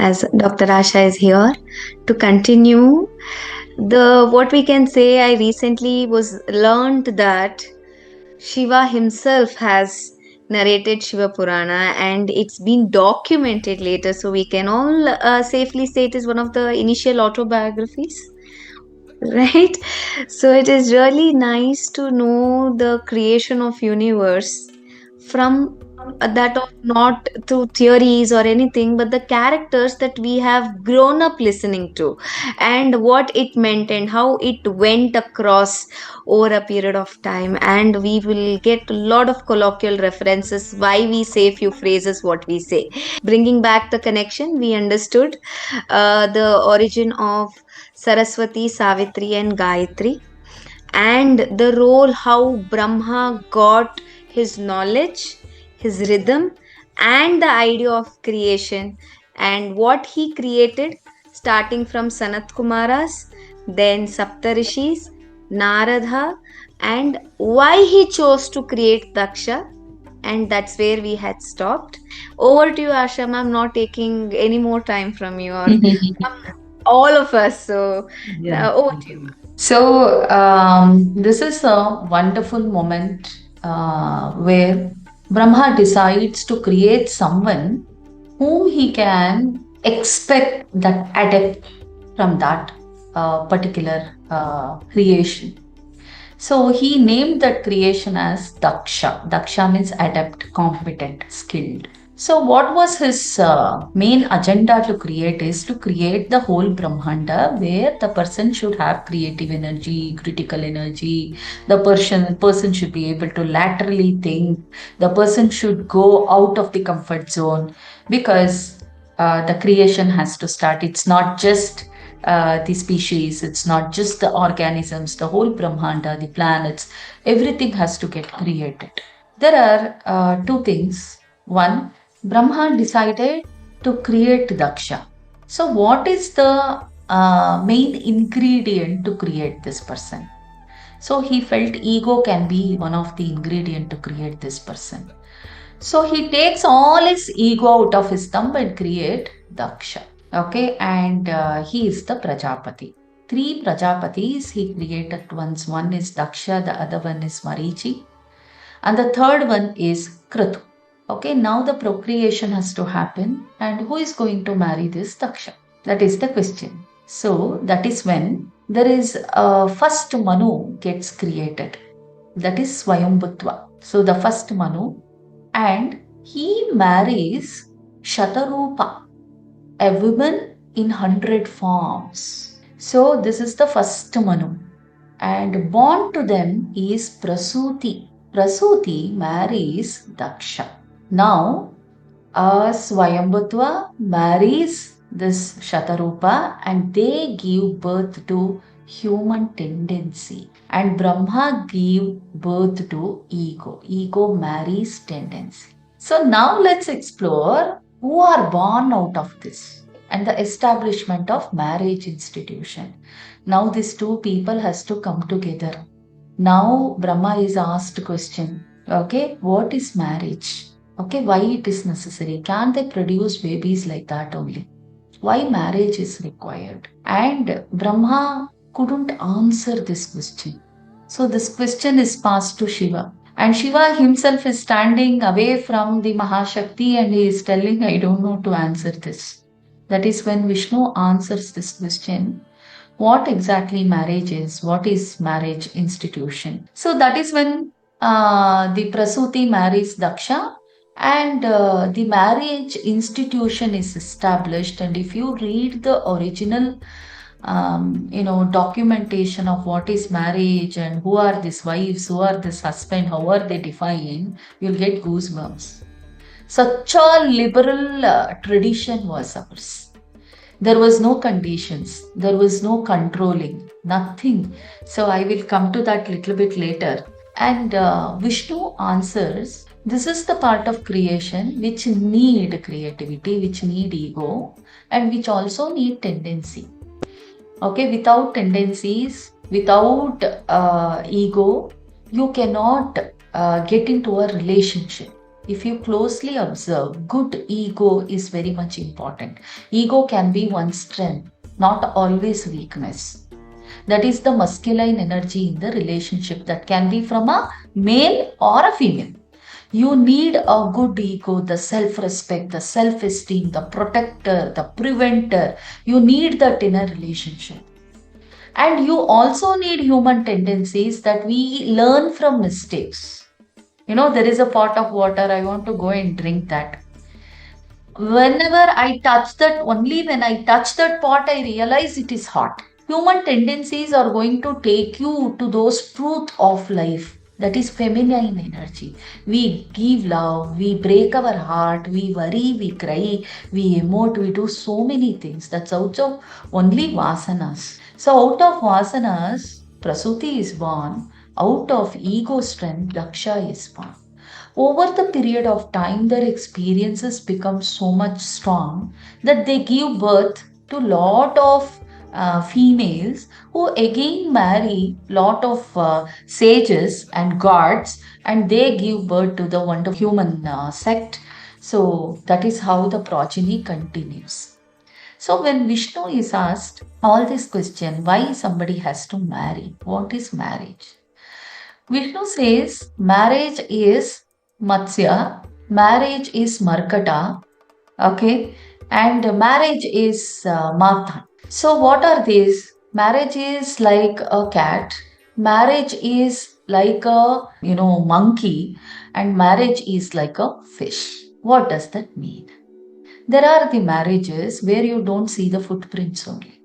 as Dr. Asha is here to continue the what we can say. I recently was learned that Shiva himself has narrated Shiva Purana, and it's been documented later, so we can all safely say it is one of the initial autobiographies, right? So it is really nice to know the creation of universe from that of not through theories or anything, but the characters that we have grown up listening to, and what it meant and how it went across over a period of time. And we will get a lot of colloquial references why we say few phrases what we say, bringing back the connection. We understood the origin of Saraswati, Savitri, and Gayatri, and the role how Brahma got his knowledge, his rhythm, and the idea of creation, and what he created, starting from Sanat Kumaras, then Saptarishis, Narada, and why he chose to create Daksha. And that's where we had stopped. Over to you, Asham. I'm not taking any more time from you or from all of us. So Yeah. now over to you. So, this is a wonderful moment where Brahma decides to create someone whom he can expect that adept from that particular creation. So he named that creation as Daksha. Daksha means adept, competent, skilled. So what was his main agenda to create is to create the whole Brahmanda where the person should have creative energy, critical energy. The person should be able to laterally think. The person should go out of the comfort zone because the creation has to start. It's not just the species, it's not just the organisms, the whole Brahmanda, the planets, everything has to get created. There are two things. One, Brahma decided to create Daksha. So, what is the main ingredient to create this person? So, he felt ego can be one of the ingredient to create this person. So, he takes all his ego out of his thumb and create Daksha. Okay, and he is the Prajapati. Three Prajapatis he created at once. One is Daksha, the other one is Marichi, and the third one is Kratu. Okay, now the procreation has to happen, and who is going to marry this Daksha? That is the question. So that is when there is a first Manu gets created. That is Swayambhutva. So the first Manu, and he marries Shatarupa, a woman in 100 forms. So this is the first Manu. And born to them is Prasuti. Prasuti marries Daksha. Now, Swayambhutva marries this Shatarupa and they give birth to human tendency. And Brahma give birth to ego. Ego marries tendency. So now let's explore who are born out of this and the establishment of marriage institution. Now these two people has to come together. Now Brahma is asked question, okay, what is marriage? Okay, why it is necessary? Can they produce babies like that only? Why marriage is required? And Brahma couldn't answer this question. So this question is passed to Shiva. And Shiva himself is standing away from the Mahashakti and he is telling, I don't know to answer this. That is when Vishnu answers this question, what exactly marriage is, what is marriage institution. So that is when the Prasuti marries Daksha and the marriage institution is established. And if you read the original documentation of what is marriage and who are these wives, who are this husband, how are they defined, you'll get goosebumps. Such a liberal tradition was ours. There was no conditions, there was no controlling, nothing. So I will come to that little bit later. And Vishnu answers, this is the part of creation which need creativity, which need ego, and which also need tendency. Okay, without tendencies, without ego, you cannot get into a relationship. if you closely observe, good ego is very much important. Ego can be one's strength, not always weakness. That is the masculine energy in the relationship that can be from a male or a female. You need a good ego, the self respect, the self esteem, the protector, the preventer. You need that in a relationship. And you also need human tendencies that we learn from mistakes. There is a pot of water, I want to go and drink that. Whenever I touch that, only when I touch that pot, I realize it is hot. Human tendencies are going to take you to those truth of life. That is feminine energy. We give love, we break our heart, we worry, we cry, we emote, we do so many things. That's out of only vasanas. So out of vasanas, Prasuti is born. Out of ego strength, Daksha is born. Over the period of time, their experiences become so much strong that they give birth to lot of females who again marry lot of sages and gods, and they give birth to the wonderful human sect. So that is how the progeny continues. So when Vishnu is asked all this question, why somebody has to marry, what is marriage? Vishnu says marriage is Matsya, marriage is Markata, okay, and marriage is Mata. So, what are these? Marriage is like a cat, marriage is like a monkey, and marriage is like a fish. What does that mean? There are the marriages where you don't see the footprints only.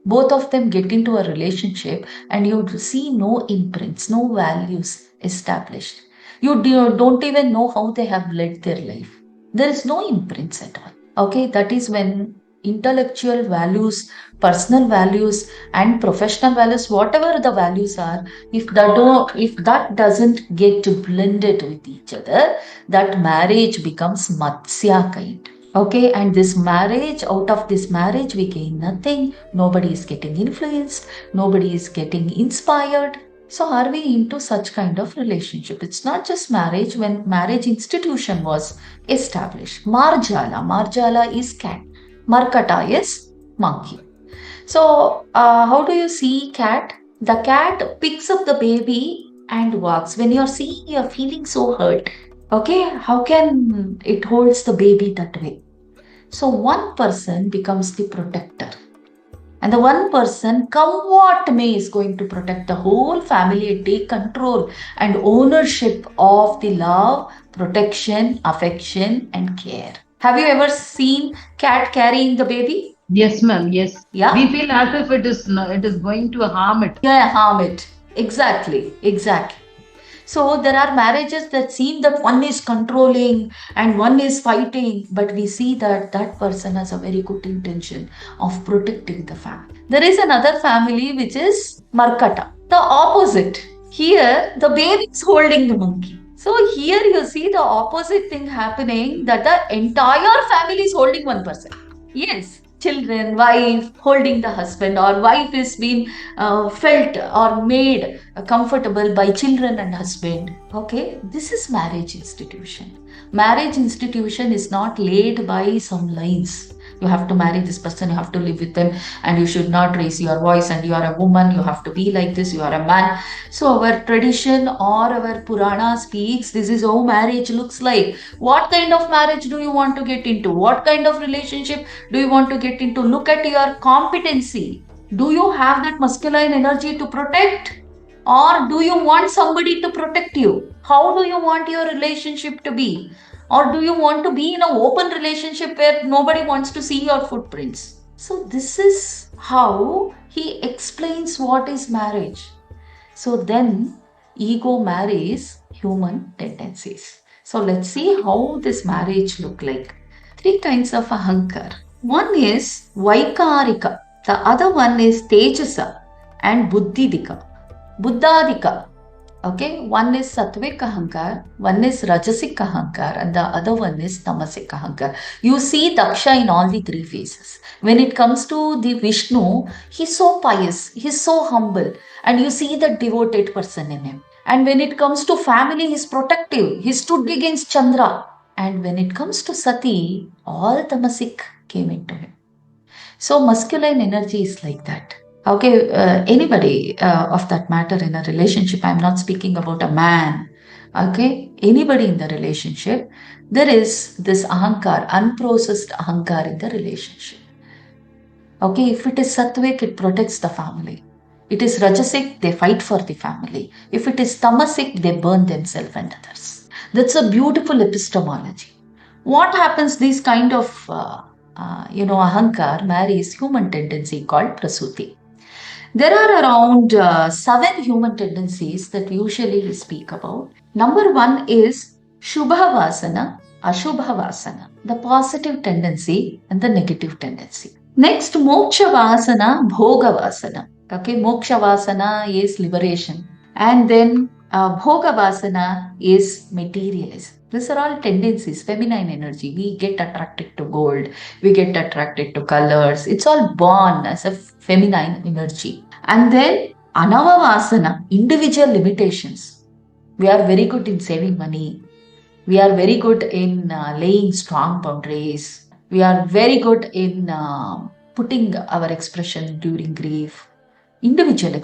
Both of them get into a relationship and you see no imprints, no values established. Don't even know how they have led their life. There is no imprints at all. Okay, that is when intellectual values, personal values, and professional values, whatever the values are, if that doesn't get blended with each other, that marriage becomes matsya kind. Okay, and this marriage, out of this marriage, we gain nothing. Nobody is getting influenced, nobody is getting inspired. So, are we into such kind of relationship? It's not just marriage. When marriage institution was established, Marjala is cat, Markata is monkey. So, how do you see cat? The cat picks up the baby and walks. When you're seeing, you're feeling so hurt. Okay, how can it holds the baby that way? So one person becomes the protector. And the one person, come what may, is going to protect the whole family and take control and ownership of the love, protection, affection, and care. Have you ever seen cat carrying the baby? Yes, ma'am. Yes. Yeah. We feel as if it is going to harm it. Yeah, harm it. Exactly. So there are marriages that seem that one is controlling and one is fighting, but we see that that person has a very good intention of protecting the family. There is another family which is Markata, the opposite. Here, the baby is holding the monkey. So here you see the opposite thing happening, that the entire family is holding one person. Yes, children, wife holding the husband, or wife is being felt or made comfortable by children and husband. Okay, this is marriage institution. Marriage institution is not laid by some lines. You have to marry this person, you have to live with them, and you should not raise your voice, and you are a woman, you have to be like this, you are a man. So our tradition or our Purana speaks, this is how marriage looks like. What kind of marriage do you want to get into? What kind of relationship do you want to get into? Look at your competency. Do you have that masculine energy to protect? Or do you want somebody to protect you? How do you want your relationship to be? Or do you want to be in an open relationship where nobody wants to see your footprints? So this is how he explains what is marriage. So then ego marries human tendencies. So let's see how this marriage look like. 3 kinds of ahankar. One is vaikarika, the other one is tejasa and buddhidika. Buddhadika. Okay, one is Sattvic Ahankar, one is Rajasic Ahankar, and the other one is Tamasic Ahankar. You see Daksha in all the three phases. When it comes to the Vishnu, he's so pious, he's so humble, and you see the devoted person in him. And when it comes to family, he's protective, he stood against Chandra. And when it comes to Sati, all Tamasic came into him. So masculine energy is like that. Okay, anybody of that matter in a relationship, I'm not speaking about a man. Okay, anybody in the relationship, there is this ahankar, unprocessed ahankar in the relationship. Okay, if it is sattvic, it protects the family. It is rajasic, they fight for the family. If it is tamasic, they burn themselves and others. That's a beautiful epistemology. What happens? These kind of ahankar marries human tendency called prasuti. There are around 7 human tendencies that usually we speak about. Number one is Shubha Vasana, Ashubha Vasana, the positive tendency and the negative tendency. Next, Moksha Vasana, Bhoga Vasana. Okay, Moksha Vasana is liberation. And then Bhoga Vasana is materialism. These are all tendencies, feminine energy. We get attracted to gold, we get attracted to colors. It's all born as a feminine energy. And then Anava Vasana, individual limitations. We are very good in saving money. We are very good in laying strong boundaries. We are very good in putting our expression during grief. Individual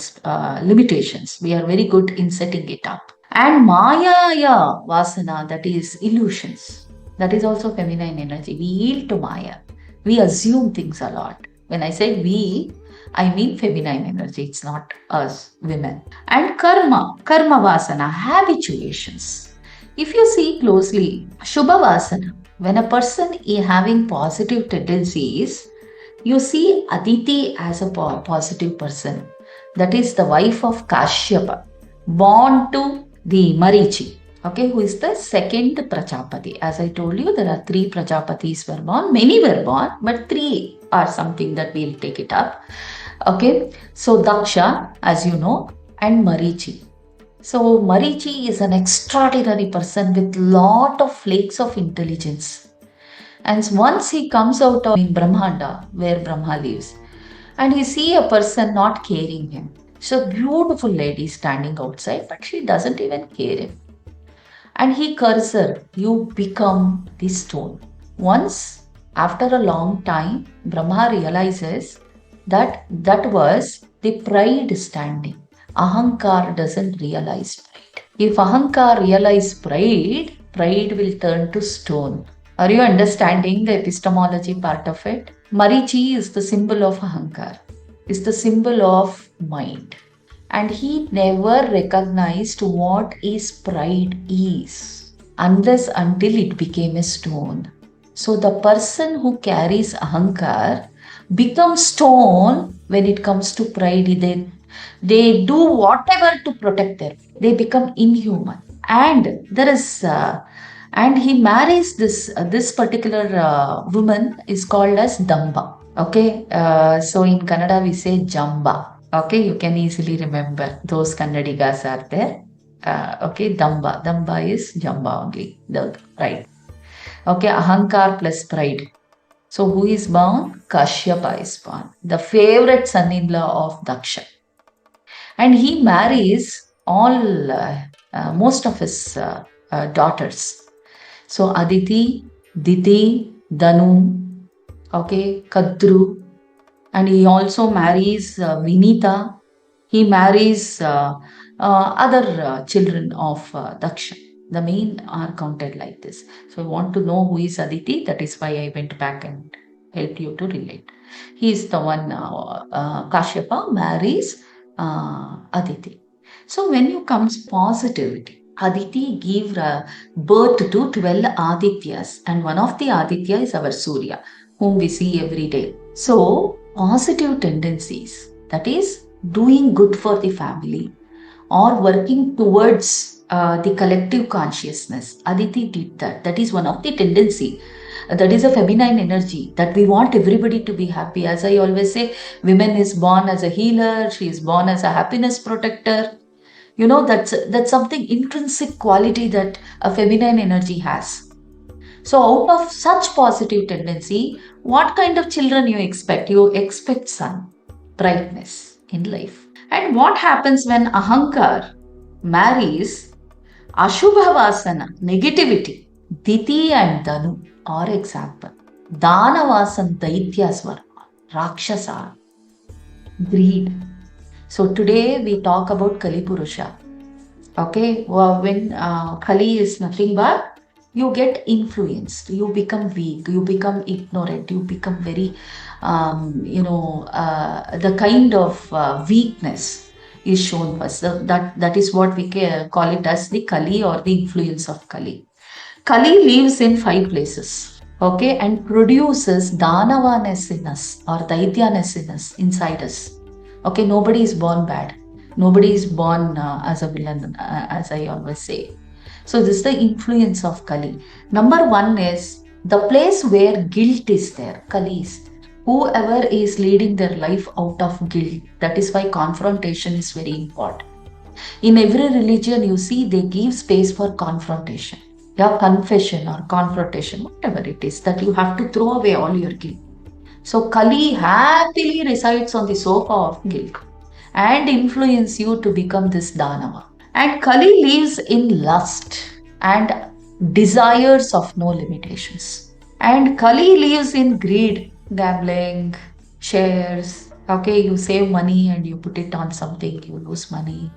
limitations. We are very good in setting it up. And Maya Vasana, that is illusions. That is also feminine energy. We yield to Maya. We assume things a lot. When I say we, I mean feminine energy. It's not us women. And Karma Vasana, habituations. If you see closely, Shubha Vasana, when a person is having positive tendencies, you see Aditi as a positive person. That is the wife of Kashyapa, born to the Marichi. Okay, who is the second Prajapati. As I told you, there are 3 Prajapatis were born. Many were born, but 3 are something that we'll take it up. Okay, so Daksha, as you know, and Marichi. So Marichi is an extraordinary person with lot of flakes of intelligence. And once he comes out of Brahmanda, where Brahma lives, and he see a person not caring him. So beautiful lady standing outside, but she doesn't even care him. And he curses her, you become the stone. Once, after a long time, Brahma realizes that that was the pride standing. Ahankar doesn't realize pride. If Ahankar realizes pride, pride will turn to stone. Are you understanding the epistemology part of it? Marichi is the symbol of Ahankar, is the symbol of mind. And he never recognized what is pride is, unless until it became a stone. So the person who carries Ahankar becomes stone when it comes to pride. They do whatever to protect them. They become inhuman. And there is and he marries this particular woman is called as Damba. Okay, so in Kannada we say Jamba. Okay, you can easily remember those Kannadigas are there. Okay, Damba is Jamba only, right? Okay, Ahankar plus pride. So who is born? Kashyapa is born, the favorite son-in-law of Daksha, and he marries most of his daughters. So Aditi, Diti, Danu, okay, Kadru, and he also marries Vinita. He marries other children of Daksha. The main are counted like this. So I want to know who is Aditi. That is why I went back and helped you to relate. He is the one Kashyapa marries Aditi. So when you comes positivity, Aditi gave birth to 12 Adityas, and one of the Aditya is our Surya, whom we see every day. So positive tendencies, that is doing good for the family or working towards the collective consciousness. Aditi did that. That is one of the tendency. That is a feminine energy that we want everybody to be happy. As I always say, women is born as a healer. She is born as a happiness protector. That's something intrinsic quality that a feminine energy has. So out of such positive tendency, what kind of children you expect? You expect sun, brightness in life. And what happens when ahankar marries ashubha vasana, negativity? Diti and Danu are example. Danavasan Daityaswar, Rakshasa, greed. So today we talk about Kali Purusha. Okay, well, when Kali is nothing but you get influenced, you become weak, you become ignorant, you become very, the kind of weakness is shown first. So that is what we call it as the Kali or the influence of Kali. Kali lives in 5 places, okay, and produces Danavaness in us or Daityaness in us, inside us. Okay, nobody is born bad. Nobody is born as a villain, as I always say. So, this is the influence of Kali. Number one is the place where guilt is there, Kali is. Whoever is leading their life out of guilt, that is why confrontation is very important. In every religion, you see, they give space for confrontation. Yeah, confession or confrontation, whatever it is, that you have to throw away all your guilt. So Kali happily resides on the sofa of guilt and influence you to become this Danava. And Kali lives in lust and desires of no limitations. And Kali lives in greed, gambling, shares. Okay, you save money and you put it on something, you lose money.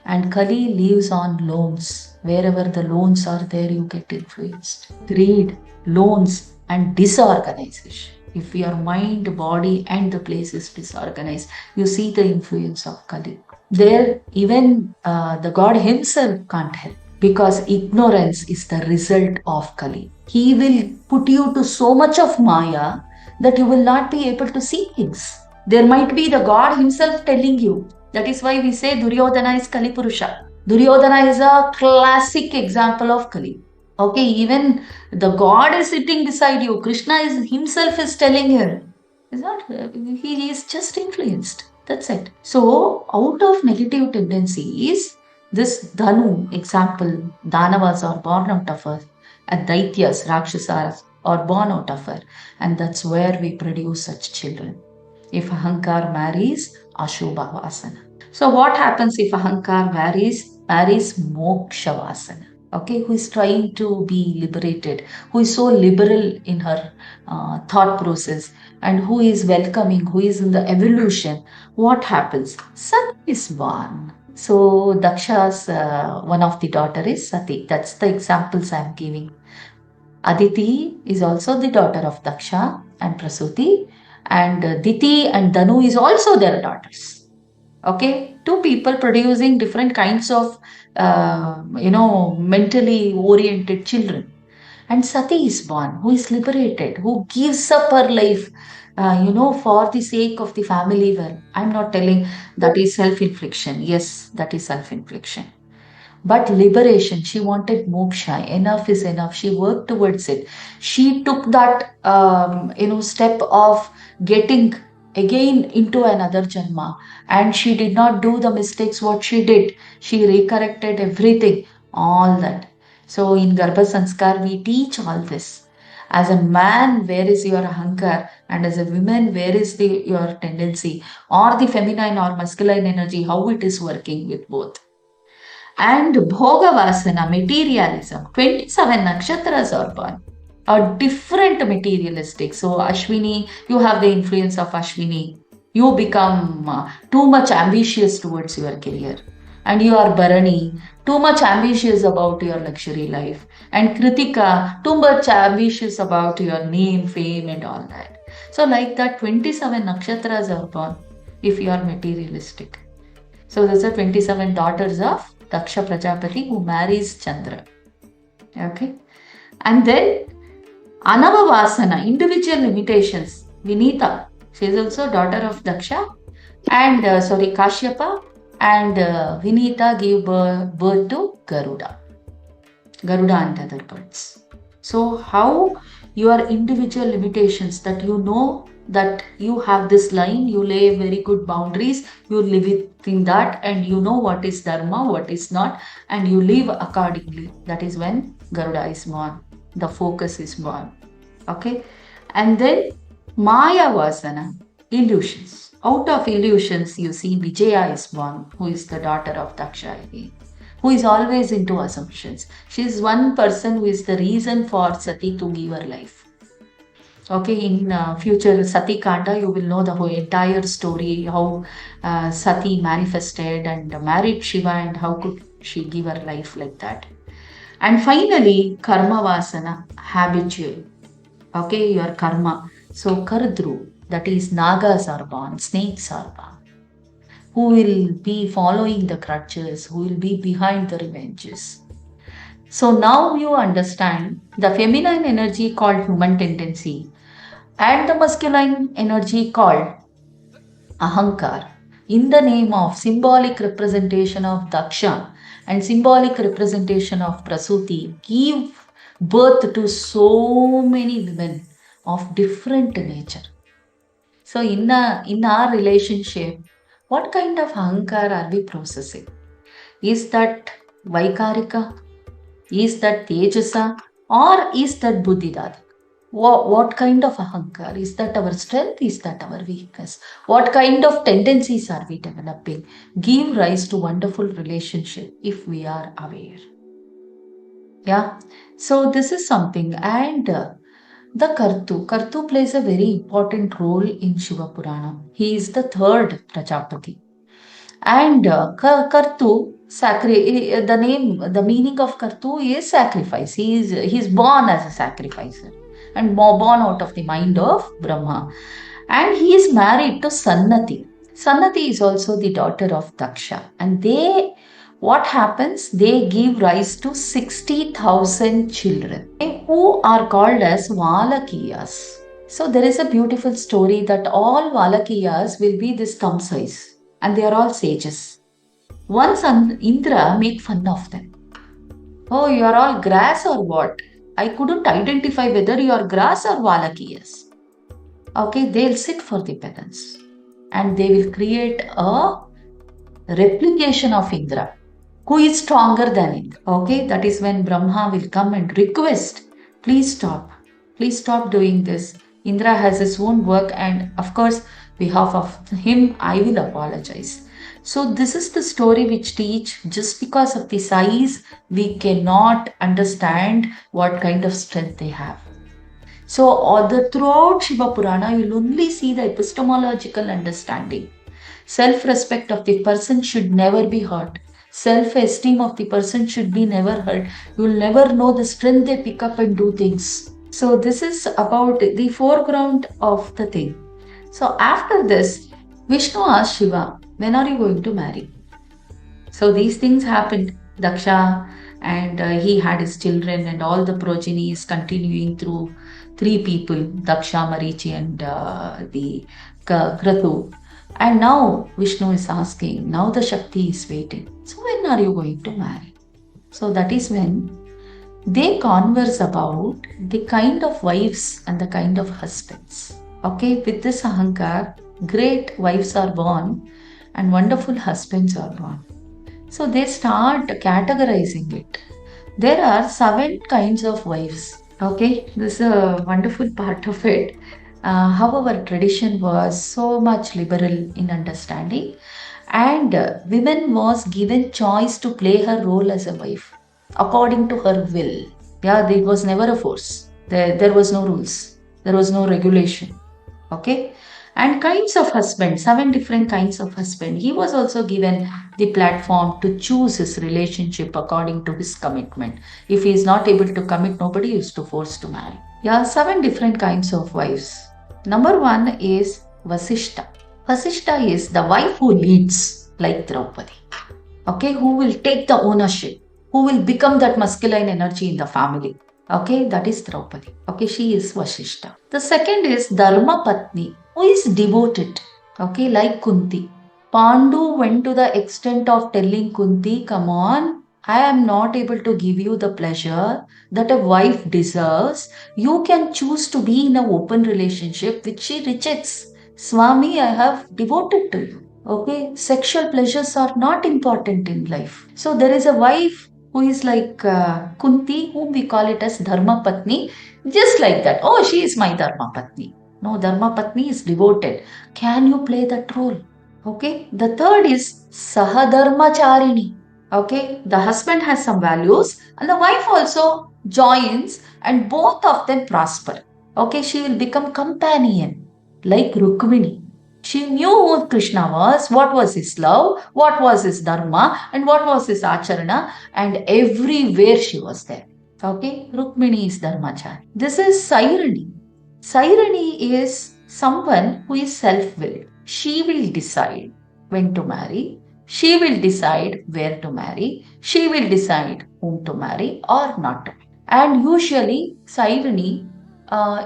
And Kali lives on loans. Wherever the loans are there, you get influenced. Greed, loans, and disorganization. If your mind, body, and the place is disorganized, you see the influence of Kali. There, even the God Himself can't help because ignorance is the result of Kali. He will put you to so much of Maya that you will not be able to see things. There might be the God Himself telling you. That is why we say Duryodhana is Kali Purusha. Duryodhana is a classic example of Kali. Okay, even the God is sitting beside you. Krishna is himself is telling her. Is not he is just influenced. That's it. So out of negative tendencies, this Dhanu example, Danavas are born out of her, and Daityas, Rakshasas are born out of her, and that's where we produce such children. If Ahankar marries Ashubha Vasana. So what happens if Ahankar marries Moksha Vasana? Okay, who is trying to be liberated, who is so liberal in her thought process, and who is welcoming, who is in the evolution. What happens? Sati is born. So Daksha's one of the daughter is Sati. That's the examples I am giving. Aditi is also the daughter of Daksha and Prasuti, and Diti and Danu is also their daughters. Okay, two people producing different kinds of mentally oriented children. And Sati is born, who is liberated, who gives up her life, for the sake of the family. Well, I'm not telling that is self-infliction. Yes, that is self-infliction. But liberation, she wanted moksha. Enough is enough. She worked towards it. She took that, step of getting again into another janma, and she did not do the mistakes what she did. She recorrected everything, all that. So in Garbha Sanskar, we teach all this. As a man, where is your ahankar? And as a woman, where is your tendency? Or the feminine or masculine energy, how it is working with both. And Bhogavasana, materialism, 27 nakshatras are born, are different materialistic. So, Ashwini, you have the influence of Ashwini. You become too much ambitious towards your career. And you are Bharani, too much ambitious about your luxury life. And Kritika, too much ambitious about your name, fame, and all that. So, like that, 27 nakshatras are born if you are materialistic. So, those are 27 daughters of Daksha Prajapati who marries Chandra. Okay. And then Anavavasana, individual limitations. Vinita, she is also daughter of Daksha and Kashyapa, and Vinita gave birth to Garuda and other birds. So how your individual limitations, that you know that you have this line, you lay very good boundaries, you live within that, and you know what is dharma, what is not, and you live accordingly. That is when Garuda is born, the focus is born. Okay, and then Maya Vasana, illusions. Out of illusions, you see Vijaya is born, who is the daughter of Daksha again, who is always into assumptions. She is one person who is the reason for Sati to give her life. Okay, in future Sati Kanda, you will know the whole entire story, how Sati manifested and married Shiva, and how could she give her life like that. And finally, Karma Vasana, habitual. Okay, your karma. So Kardru, that is Nagas are born, snakes are born, who will be following the crutches, who will be behind the revenges. So now you understand the feminine energy called human tendency and the masculine energy called Ahankar, in the name of symbolic representation of Daksha and symbolic representation of Prasuti, give birth to so many women of different nature. So in our relationship, what kind of Ahankar are we processing? Is that Vaikarika? Is that Tejasa? Or is that Buddhidada? What kind of ahankar? Is that our strength? Is that our weakness? What kind of tendencies are we developing? Give rise to wonderful relationship if we are aware. Yeah. So this is something. And the Kartu plays a very important role in Shiva Purana. He is the third Prajapati. And Kartu, the meaning of Kartu is sacrifice. He is born as a sacrificer and born out of the mind of Brahma. And he is married to Sannati. Sannati is also the daughter of Daksha. And what happens? They give rise to 60,000 children who are called as Valakiyas. So there is a beautiful story that all Valakiyas will be this thumb size, and they are all sages. Once Indra made fun of them. Oh, you are all grass or what? I couldn't identify whether you are grass or Valakiyas. Okay, they'll sit for the penance and they will create a replication of Indra who is stronger than Indra. Okay, that is when Brahma will come and request, please stop doing this. Indra has his own work, and of course, behalf of him, I will apologize. So this is the story which teach just because of the size, we cannot understand what kind of strength they have. So throughout Shiva Purana, you'll only see the epistemological understanding. Self-respect of the person should never be hurt. Self-esteem of the person should be never hurt. You'll never know the strength they pick up and do things. So this is about the foreground of the thing. So after this, Vishnu asked Shiva, when are you going to marry? So these things happened. Daksha and he had his children, and all the progeny is continuing through three people, Daksha, Marichi and the Kratu. And now Vishnu is asking, now the Shakti is waiting. So when are you going to marry? So that is when they converse about the kind of wives and the kind of husbands. Okay, with this Ahankar, great wives are born and wonderful husbands are born. So they start categorizing it. There are 7 kinds of wives. Okay, this is a wonderful part of it. How our tradition was so much liberal in understanding, and women was given choice to play her role as a wife according to her will. Yeah, it was never a force. There was no rules. There was no regulation. Okay. And kinds of husband, 7 different kinds of husband. He was also given the platform to choose his relationship according to his commitment. If he is not able to commit, nobody used to force to marry. Yeah, 7 different kinds of wives. Number 1 is Vasishta. Vasishta is the wife who leads, like Draupadi. Okay, who will take the ownership, who will become that masculine energy in the family. Okay, that is Draupadi. Okay, she is Vasishta. The second is Dharma Patni, who is devoted. Okay, like Kunti. Pandu went to the extent of telling Kunti, come on, I am not able to give you the pleasure that a wife deserves. You can choose to be in an open relationship which she rejects. Swami, I have devoted to you. Okay, sexual pleasures are not important in life. So there is a wife who is like Kunti, whom we call it as Dharma Patni, just like that. Oh, she is my Dharma Patni. No, Dharma Patni is devoted. Can you play that role? Okay. The third is Sahadharmacharini. Okay. The husband has some values and the wife also joins and both of them prosper. Okay. She will become companion like Rukmini. She knew who Krishna was, what was his love, what was his dharma, and what was his acharana, and everywhere she was there. Okay, Rukmini is Dharmachari. This is Sairani. Sairani is someone who is self willed. She will decide when to marry, she will decide where to marry, she will decide whom to marry or not to. And usually, Sairani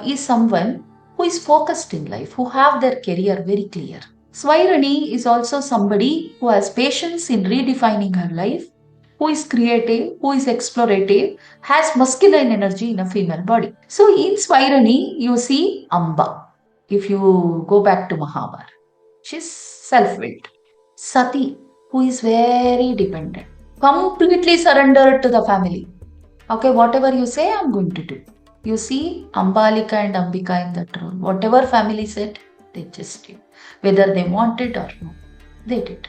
is someone who is focused in life, who have their career very clear. Swairani is also somebody who has patience in redefining her life, who is creative, who is explorative, has masculine energy in a female body. So in Swairani, you see Amba. If you go back to Mahabharata, she's self-willed. Sati, who is very dependent, completely surrendered to the family. Okay, whatever you say, I'm going to do. You see Ambalika and Ambika in that role. Whatever family said, they just did. Whether they wanted or not, they did.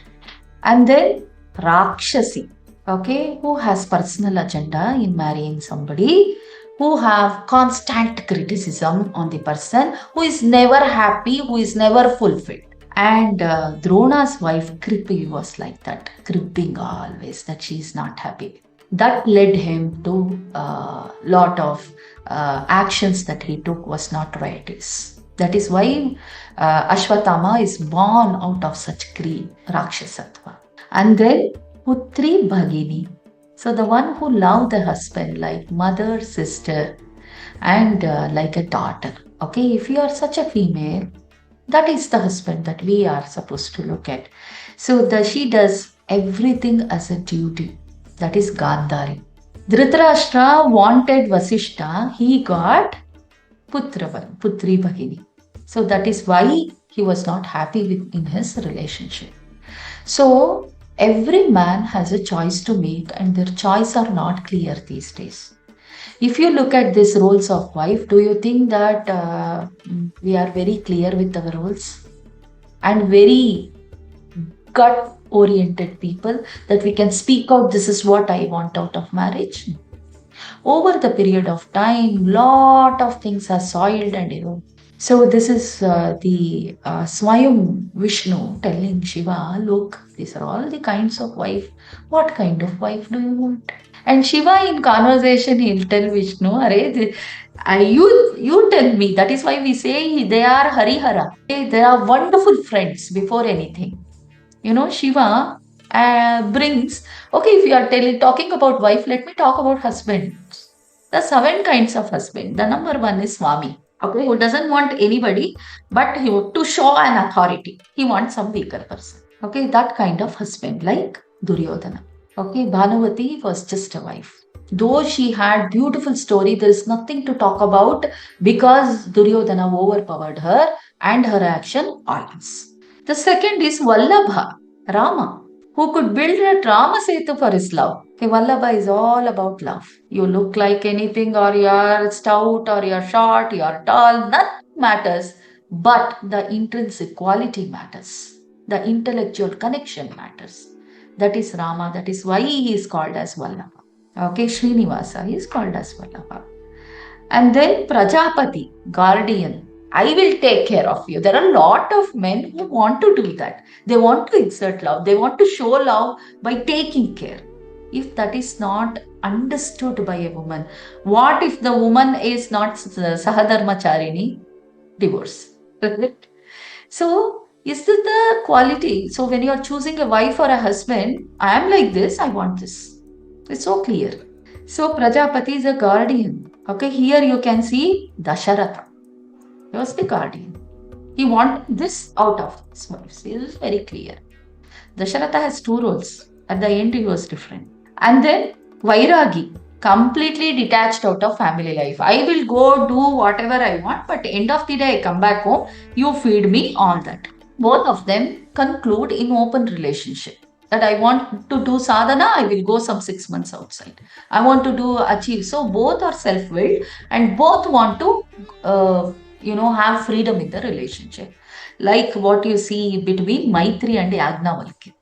And then Rakshasi, okay, who has personal agenda in marrying somebody, who have constant criticism on the person, who is never happy, who is never fulfilled. And Drona's wife Kripi was like that, cribbing always that she is not happy. That led him to a lot of actions that he took was not righteous. That is why Ashwatthama is born out of such greed, Rakshasatva. And then Putri Bhagini. So the one who loved the husband like mother, sister, and like a daughter. Okay, if you are such a female, that is the husband that we are supposed to look at. So she does everything as a duty. That is Gandhari. Dhritarashtra wanted Vasishta, he got Putri Bhagini. So that is why he was not happy in his relationship. So every man has a choice to make and their choice are not clear these days. If you look at these roles of wife, do you think that we are very clear with our roles and very gut oriented people that we can speak out, this is what I want out of marriage? Over the period of time, lot of things are soiled and eroded. So this is the Swayam Vishnu telling Shiva, look, these are all the kinds of wife. What kind of wife do you want? And Shiva in conversation, he'll tell Vishnu, you tell me. That is why we say they are Harihara. They are wonderful friends before anything. You know, Shiva brings, okay, if you are talking about wife, let me talk about husbands. The 7 kinds of husband. The number 1 is Swami. Okay, who doesn't want anybody, but to show an authority. He wants some weaker person. Okay, that kind of husband, like Duryodhana. Okay, Bhanuvati was just a wife. Though she had beautiful story, there is nothing to talk about because Duryodhana overpowered her and her action always. The second is Vallabha, Rama, who could build a Rama Setu for his love. Okay, Vallabha is all about love. You look like anything, or you're stout, or you're short, you're tall, nothing matters, but the intrinsic quality matters. The intellectual connection matters. That is Rama. That is why he is called as Vallabha. Okay, Srinivasa is called as Vallabha. And then Prajapati, guardian. I will take care of you. There are a lot of men who want to do that. They want to exert love. They want to show love by taking care. If that is not understood by a woman, what if the woman is not Sahadharmacharini? Divorce. So, is this the quality? So, when you are choosing a wife or a husband, I am like this, I want this. It's so clear. So, Prajapati is a guardian. Okay, here you can see Dasharatha. He was the guardian. He wanted this out of his wife. It is very clear. Dasharatha has 2 roles. At the end, he was different. And then Vairagi, completely detached out of family life. I will go do whatever I want, but end of the day I come back home, you feed me, all that. Both of them conclude in open relationship. That I want to do sadhana, I will go some 6 months outside. I want to do achieve. So both are self-willed and both want to, have freedom in the relationship. Like what you see between Maitri and Yagnavalkya,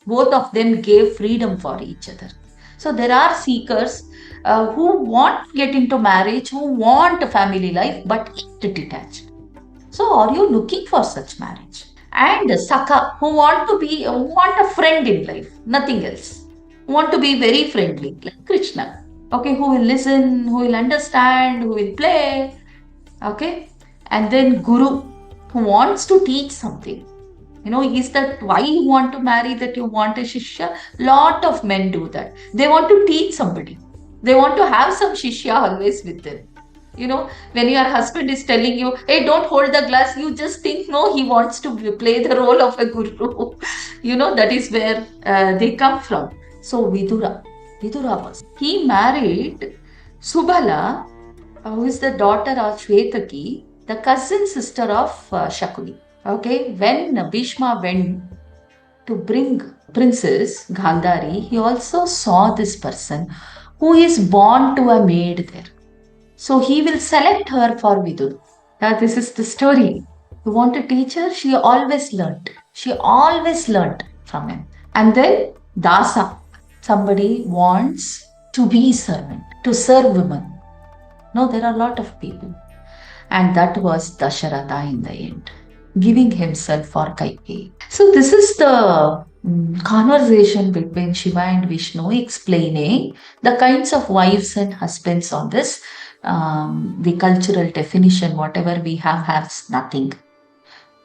both of them gave freedom for each other. So there are seekers who want to get into marriage, who want a family life, but yet detached. So are you looking for such marriage? And Saka, who want a friend in life, nothing else. Want to be very friendly, like Krishna. Okay, who will listen, who will understand, who will play. Okay, and then Guru, who wants to teach something. Is that why you want to marry, that you want a shishya? Lot of men do that. They want to teach somebody. They want to have some shishya always with them. When your husband is telling you, hey, don't hold the glass, you just think, no, he wants to play the role of a guru. That is where they come from. So Vidura he married Subala, who is the daughter of Shvetaki, the cousin sister of Shakuni. Okay, when Bhishma went to bring Princess Gandhari, he also saw this person who is born to a maid there. So he will select her for Vidur. Now, this is the story. You want to teach her? She always learnt. She always learnt from him. And then Dasa. Somebody wants to be servant, to serve women. No, there are a lot of people. And that was Dasharatha in the end, giving himself for Kaikeyi. So this is the conversation between Shiva and Vishnu explaining the kinds of wives and husbands on this. The cultural definition, whatever we have, has nothing.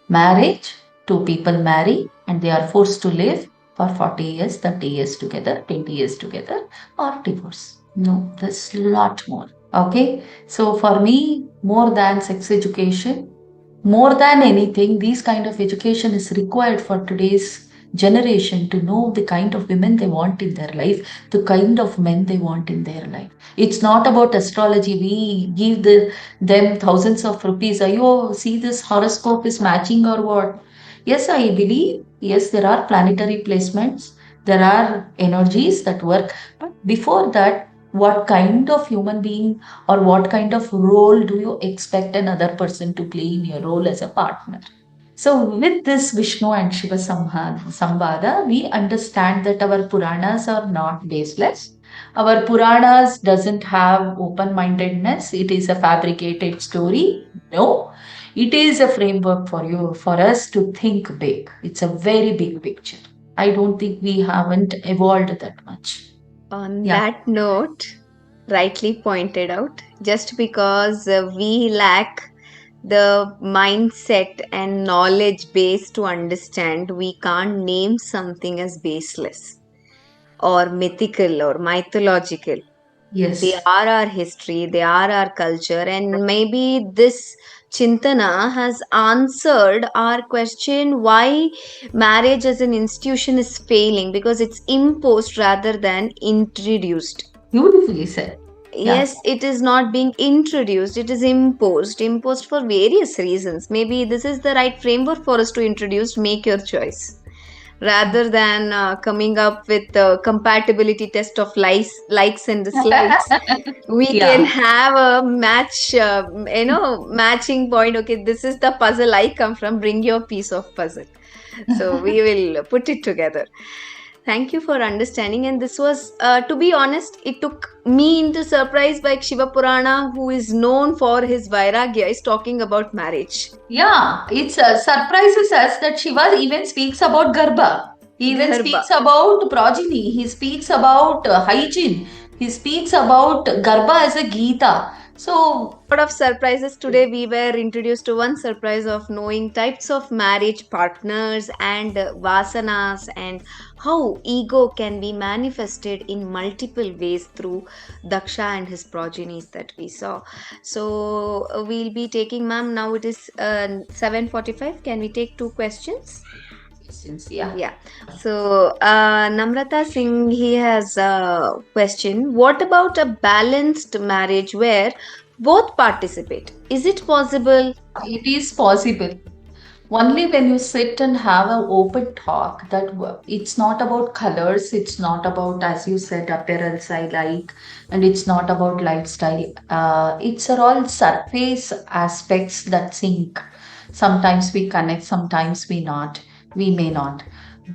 Marriage, two people marry and they are forced to live for 40 years, 30 years together, 20 years together, or divorce. No, there's a lot more. Okay, so for me, more than sex education, more than anything, these kind of education is required for today's generation to know the kind of women they want in their life, the kind of men they want in their life. It's not about astrology. We give them thousands of rupees. You see this horoscope is matching or what? Yes, I believe. Yes, there are planetary placements. There are energies that work. But before that, what kind of human being or what kind of role do you expect another person to play in your role as a partner? So, with this Vishnu and Shiva Samvada, we understand that our Puranas are not baseless. Our Puranas doesn't have open-mindedness. It is a fabricated story. No, it is a framework for us to think big. It's a very big picture. I don't think we haven't evolved that much. On Yeah. that note, rightly pointed out, just because we lack the mindset and knowledge base to understand, we can't name something as baseless or mythical or mythological. They Yes. are our history, they are our culture, and maybe this Chintana has answered our question why marriage as an institution is failing, because it's imposed rather than introduced. Beautifully said. Yeah. Yes, it is not being introduced, it is imposed for various reasons. Maybe this is the right framework for us to introduce. Make your choice rather than coming up with a compatibility test of likes and dislikes. We can Yeah. have a matching point. Okay, this is the puzzle I come from, bring your piece of puzzle, so we will put it together. Thank you for understanding. And this was, to be honest, it took me into surprise by Shiva Purana, who is known for his vairagya, is talking about marriage. Yeah, it's surprises us that Shiva even speaks about Garbha. He even Garbha. speaks about progeny. He speaks about hygiene. He speaks about Garbha as a Gita. So, Lot of surprises today. We were introduced to one surprise of knowing types of marriage partners and vasanas, and how ego can be manifested in multiple ways through Daksha and his progenies that we saw. So we'll be taking, ma'am, now it is 7:45. Can we take two questions? Since, yeah. Yeah. So, Namrata Singh, he has a question. What about a balanced marriage where both participate? Is it possible? It is possible. Only when you sit and have an open talk that it's not about colors, it's not about, as you said, appearance I like, and it's not about lifestyle. It's all surface aspects that sync. Sometimes we connect, sometimes we may not.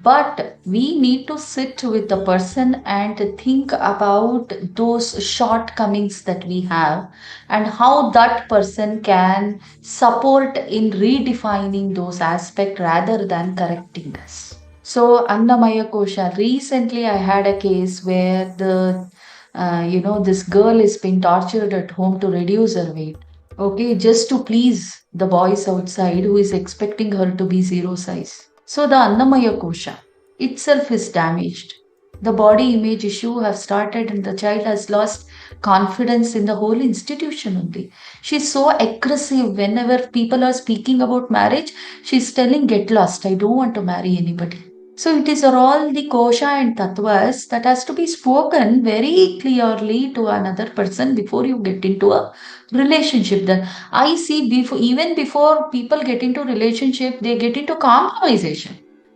But we need to sit with the person and think about those shortcomings that we have and how that person can support in redefining those aspects rather than correcting us. So, Annamaya Kosha, recently I had a case where this girl is being tortured at home to reduce her weight. Okay, just to please the boys outside who is expecting her to be zero size. So the Annamaya Kosha itself is damaged. The body image issue have started and the child has lost confidence in the whole institution only. She's so aggressive whenever people are speaking about marriage. She's telling, get lost. I don't want to marry anybody. So it is all the kosha and tattvas that has to be spoken very clearly to another person before you get into a relationship. Then I see before, even before people get into relationship, they get into compromisation.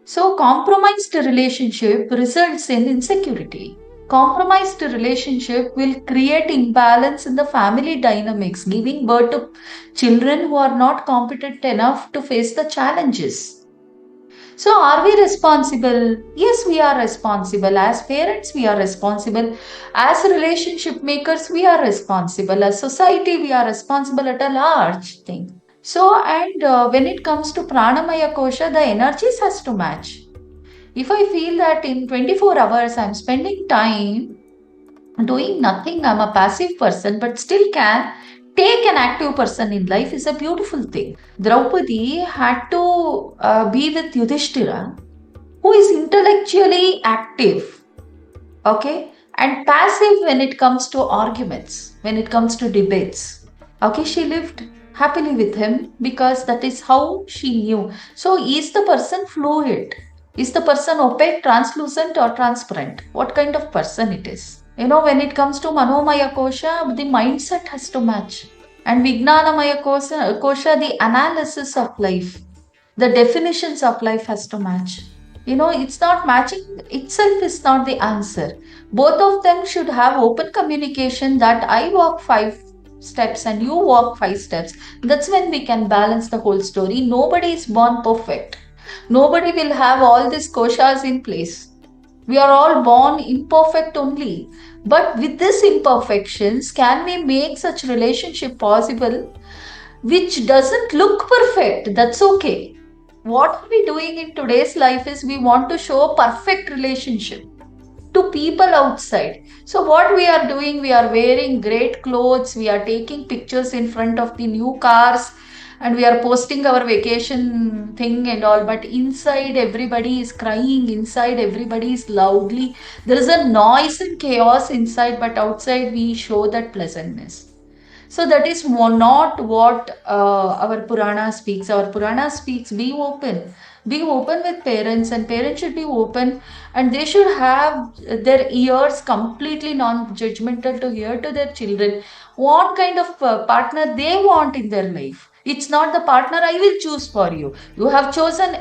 So compromised relationship results in insecurity. Compromised relationship will create imbalance in the family dynamics, giving birth to children who are not competent enough to face the challenges. So, are we responsible? Yes, we are responsible. As parents, we are responsible. As relationship makers, we are responsible. As society, we are responsible at a large thing. So, and when it comes to pranamaya kosha, the energies has to match. If I feel that in 24 hours I'm spending time doing nothing, I'm a passive person, but still can take an active person in life is a beautiful thing. Draupadi had to be with Yudhishthira, who is intellectually active, okay, and passive when it comes to arguments, when it comes to debates. Okay, she lived happily with him because that is how she knew. So, is the person fluid? Is the person opaque, translucent, or transparent? What kind of person it is? When it comes to Manomaya Kosha, the mindset has to match. And Vijnanamaya Kosha, the analysis of life, the definitions of life has to match. It's not matching itself is not the answer. Both of them should have open communication that I walk 5 steps and you walk 5 steps. That's when we can balance the whole story. Nobody is born perfect. Nobody will have all these koshas in place. We are all born imperfect only. But with these imperfections, can we make such relationship possible which doesn't look perfect? That's okay. What are we doing in today's life is we want to show a perfect relationship to people outside. So what we are doing, we are wearing great clothes, we are taking pictures in front of the new cars, and we are posting our vacation thing and all, but inside everybody is crying, inside everybody is loudly, there is a noise and chaos inside, but outside we show that pleasantness. So that is not what our Purana speaks. Our Purana speaks, be open. Be open with parents, and parents should be open, and they should have their ears completely non-judgmental to hear to their children what kind of partner they want in their life. It's not the partner I will choose for you. You have chosen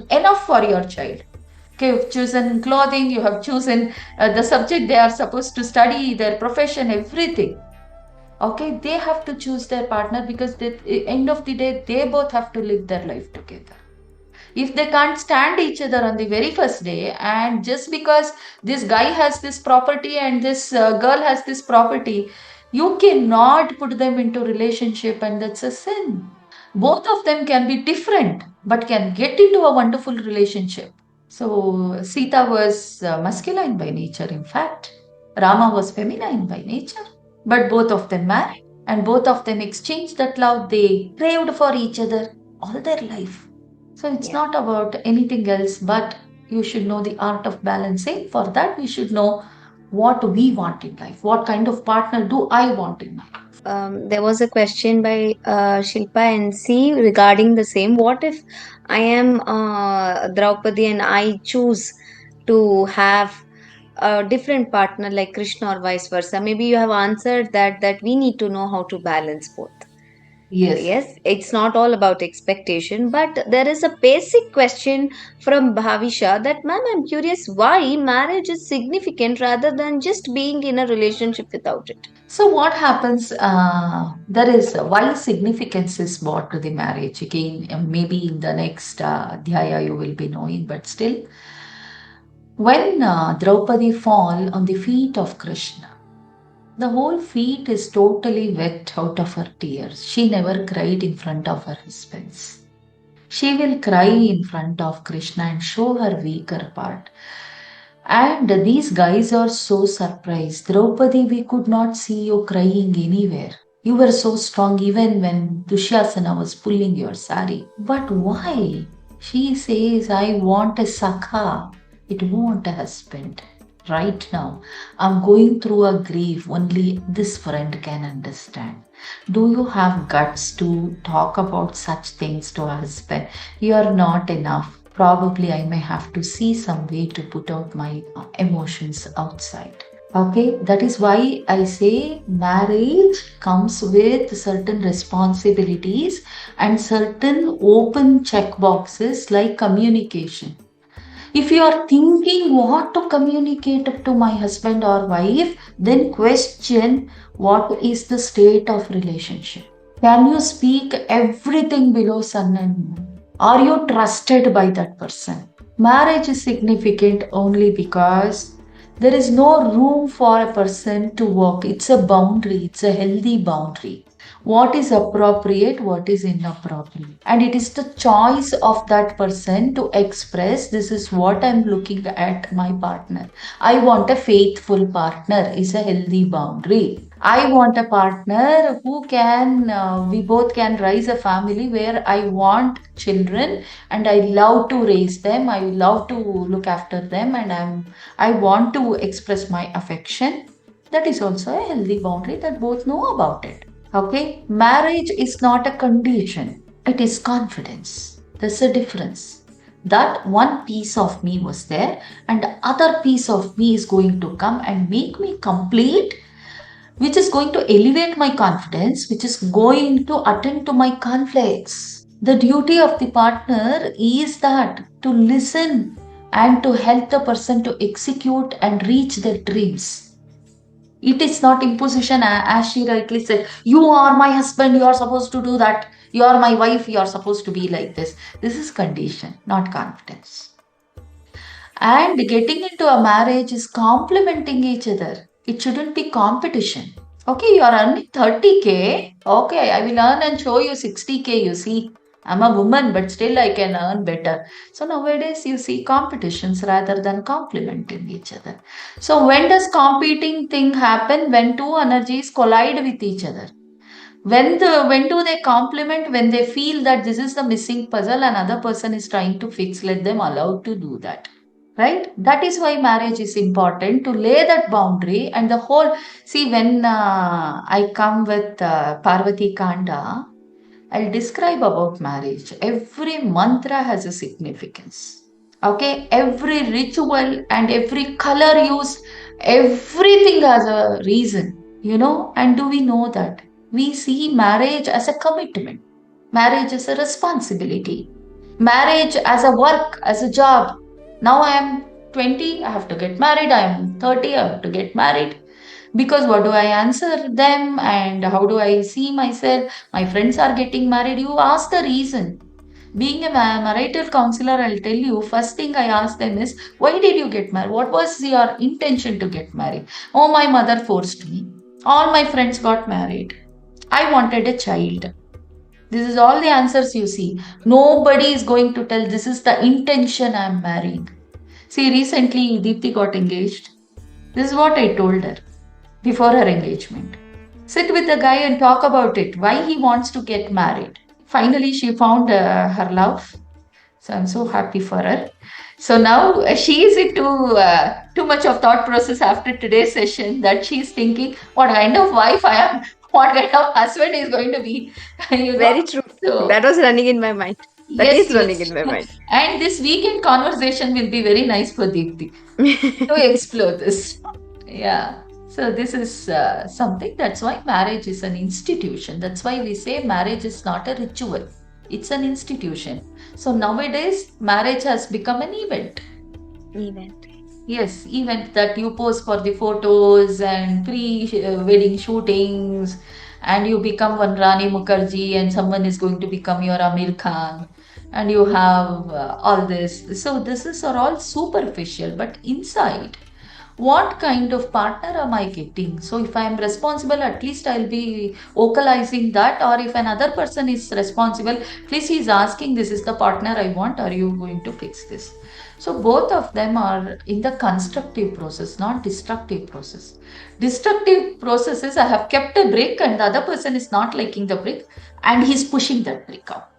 enough for your child. Okay, you've chosen clothing, you have chosen the subject they are supposed to study, their profession, everything. Okay, they have to choose their partner because at the end of the day they both have to live their life together. If they can't stand each other on the very first day, and just because this guy has this property and this girl has this property, you cannot put them into relationship, and that's a sin. Both of them can be different but can get into a wonderful relationship. So Sita was masculine by nature, in fact. Rama was feminine by nature. But both of them married and both of them exchanged that love. They craved for each other all their life. So it's Yeah. not about anything else, but you should know the art of balancing. For that, we should know what we want in life. What kind of partner do I want in life? there was a question by Shilpa NC regarding the same. What if I am Draupadi and I choose to have a different partner like Krishna or vice versa? Maybe you have answered that we need to know how to balance both. Yes. Yes, it's not all about expectation, but there is a basic question from Bhavisha that, ma'am, I'm curious why marriage is significant rather than just being in a relationship without it. So what happens? There is why significance is brought to the marriage. Again, maybe in the next dhyaya you will be knowing, but still, when Draupadi fall on the feet of Krishna, the whole feet is totally wet out of her tears. She never cried in front of her husbands. She will cry in front of Krishna and show her weaker part. And these guys are so surprised. Draupadi, we could not see you crying anywhere. You were so strong even when Dushyasana was pulling your sari. But why? She says, I want a sakha. It won't a husband. Right now, I'm going through a grief only this friend can understand. Do you have guts to talk about such things to a husband? You are not enough. Probably I may have to see some way to put out my emotions outside. Okay, that is why I say marriage comes with certain responsibilities and certain open check boxes like communication. If you are thinking what to communicate to my husband or wife, then question what is the state of relationship. Can you speak everything below sun and moon? Are you trusted by that person? Marriage is significant only because there is no room for a person to walk. It's a boundary, it's a healthy boundary. What is appropriate, what is inappropriate. And it is the choice of that person to express this is what I'm looking at my partner. I want a faithful partner, is a healthy boundary. I want a partner who can, we both can raise a family where I want children and I love to raise them. I love to look after them and I want to express my affection. That is also a healthy boundary that both know about it. Okay, marriage is not a condition, it is confidence. There's a difference. That one piece of me was there, and the other piece of me is going to come and make me complete, which is going to elevate my confidence, which is going to attend to my conflicts. The duty of the partner is that to listen and to help the person to execute and reach their dreams. It is not imposition, as she rightly said. You are my husband, you are supposed to do that. You are my wife, you are supposed to be like this. This is condition, not confidence. And getting into a marriage is complementing each other. It shouldn't be competition. Okay, you are earning 30K. Okay, I will earn and show you 60K. You see, I'm a woman, but still I can earn better. So nowadays you see competitions rather than complementing each other. So when does competing thing happen? When two energies collide with each other. When do they complement? When they feel that this is the missing puzzle, another person is trying to fix, let them allow to do that. Right? That is why marriage is important to lay that boundary and the whole. See, when I come with Parvati Kanda, I'll describe about marriage. Every mantra has a significance. Okay, every ritual and every color used, everything has a reason, and do we know that? We see marriage as a commitment, marriage as a responsibility, marriage as a work, as a job. Now I am 20, I have to get married. I am 30, I have to get married. Because what do I answer them and how do I see myself? My friends are getting married. You ask the reason. Being a marital counselor, I'll tell you, first thing I ask them is, why did you get married? What was your intention to get married? Oh, my mother forced me. All my friends got married. I wanted a child. This is all the answers you see. Nobody is going to tell this is the intention I'm marrying. See, recently Deepthi got engaged. This is what I told her before her engagement. Sit with the guy and talk about it, why he wants to get married. Finally, she found her love. So I'm so happy for her. So now she is into too much of thought process after today's session that she's thinking, what kind of wife I am what kind of husband is going to be, you know. Very true. So That was running in my mind. That yes, is running yes. in my mind. And this weekend conversation will be very nice for Deepti to explore this. Yeah. So this is something. That's why marriage is an institution. That's why we say marriage is not a ritual. It's an institution. So nowadays, marriage has become an event. Event. Yes, event that you pose for the photos and pre-wedding shootings, and you become one Rani Mukherjee, and someone is going to become your Amir Khan, and you have all this. So this is are all superficial, but inside, what kind of partner am I getting? So if I am responsible, at least I'll be vocalizing that. Or if another person is responsible, at least he's asking, this is the partner I want. Are you going to fix this? So both of them are in the constructive process, not destructive process. Destructive process is I have kept a brick and the other person is not liking the brick and he's pushing that brick out.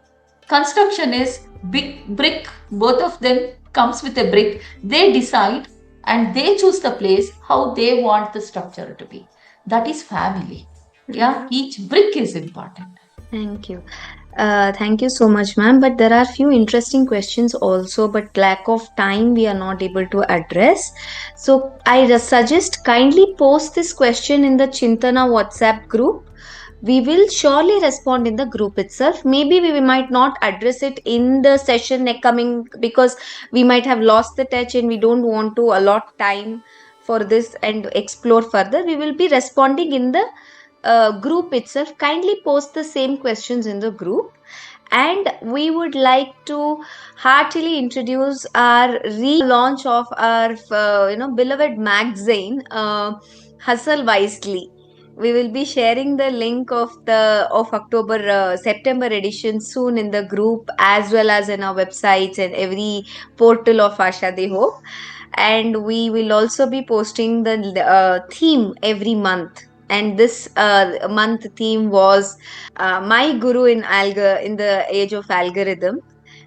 Construction is big brick, both of them comes with a brick. They decide and they choose the place how they want the structure to be. That is family. Yeah, each brick is important. Thank you. Thank you so much, ma'am. But there are few interesting questions also, but lack of time we are not able to address. So I suggest kindly post this question in the Chinthana WhatsApp group. We will surely respond in the group itself. Maybe we might not address it in the session coming, because we might have lost the touch and we don't want to allot time for this and explore further. We will be responding in the group itself. Kindly post the same questions in the group. And we would like to heartily introduce our relaunch of our beloved magazine, Hustle Wisely. We will be sharing the link of October September edition soon in the group, as well as in our websites and every portal of Asha De Hope. And we will also be posting the theme every month. And this month theme was my guru in the age of algorithm,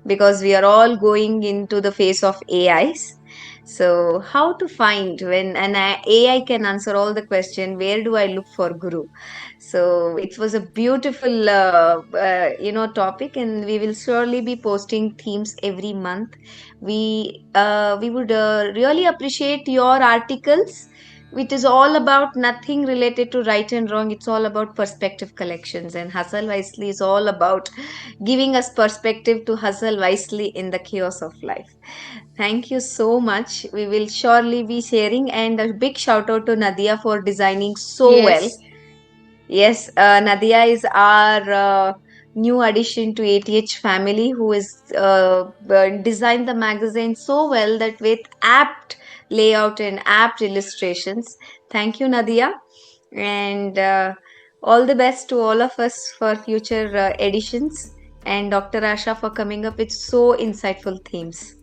because we are all going into the face of AIs. So how to find when an AI can answer all the question, where do I look for guru? So it was a beautiful topic, and we will surely be posting themes every month. We would really appreciate your articles. It is all about nothing related to right and wrong. It's all about perspective collections, and Hustle Wisely is all about giving us perspective to hustle wisely in the chaos of life. Thank you so much. We will surely be sharing, and a big shout out to Nadia for designing so well. Yes. Yes, Nadia is our new addition to ATH family, who is designed the magazine so well that with apt layout and apt illustrations. Thank you, Nadia, and all the best to all of us for future editions. And Dr. Asha for coming up with so insightful themes.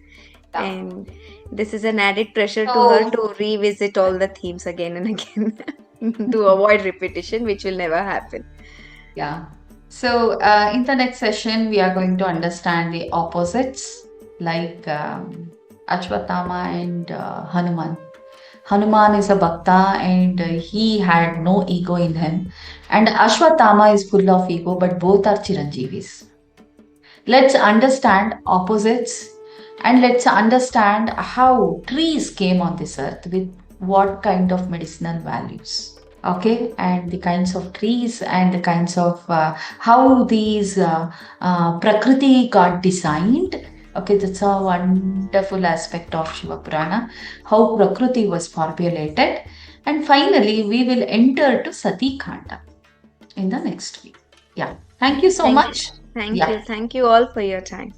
Yeah. And this is an added pressure to her to revisit all the themes again and again to avoid repetition, which will never happen. Yeah. So in the next session, we are going to understand the opposites like Ashwatthama and Hanuman. Hanuman is a bhakta and he had no ego in him. And Ashwatthama is full of ego, but both are Chiranjeevis. Let's understand opposites and let's understand how trees came on this earth with what kind of medicinal values. Okay, and the kinds of trees and the kinds of how these Prakriti got designed. Okay, that's a wonderful aspect of Shiva Purana, how Prakriti was formulated. And finally, we will enter to Sati Khanda in the next week. Yeah, thank you so much. Thank you all for your time.